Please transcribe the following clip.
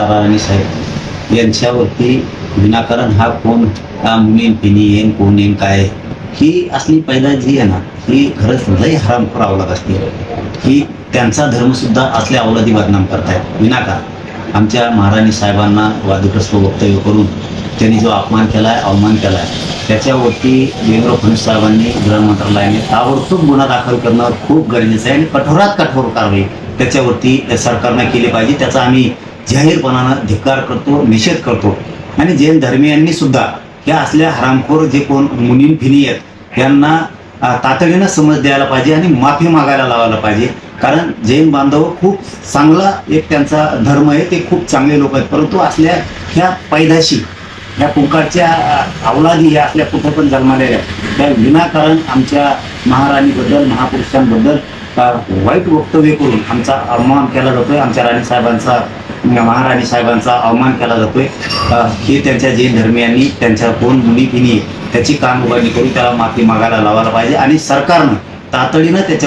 राणी साहेब यांच्यावरती विनाकारण हा कोण मुलीन पिनी येईन कोण येईन काय ही असली पैदा जी आहे ना ही खरंच लय हरामखोर अवलाद असते. ही त्यांचा धर्म सुद्धा असल्या अवलादी बदनाम करतायत विनाकारण. आमच्या महाराणी साहेबांना वादग्रस्त वक्तव्य करून त्यांनी जो अपमान केलाय अवमान केलाय त्याच्यावरती देवेंद्र फडणवीस साहेबांनी गृह मंत्रालयाने ताबडतोब गुन्हा दाखल करणं खूप गरजेचं आहे आणि कठोरात कठोर कारवाई त्याच्यावरती सरकारनं केली पाहिजे. त्याचा आम्ही जाहीरपणानं धिक्कार करतो, निषेध करतो. आणि जैन धर्मीयांनी सुद्धा या असल्या हरामखोर जे कोण मुनीम फिनी आहेत यांना तातडीनं समज द्यायला पाहिजे आणि माफी मागायला लावायला पाहिजे. कारण जैन बांधव खूप चांगला एक त्यांचा धर्म आहे, ते खूप चांगले लोक आहेत. परंतु असल्या ह्या पैदाशी ह्या कुंकाच्या अवलादी या असल्या कुठं पण जन्मालेल्या त्या विनाकारण आमच्या महाराणीबद्दल महापुरुषांबद्दल वाईट वक्तव्य करून आमचा अवमान केला जातोय. आमच्या राणीसाहेबांचा महाराणी साहेबांचा अवमान केला जातोय. हे त्यांच्या जैन धर्मियांनी त्यांच्या कोण मुली पिनी त्याची कामउभारणी करून त्याला माफी मागायला लावायला पाहिजे आणि सरकारनं तातडीनं त्याच्या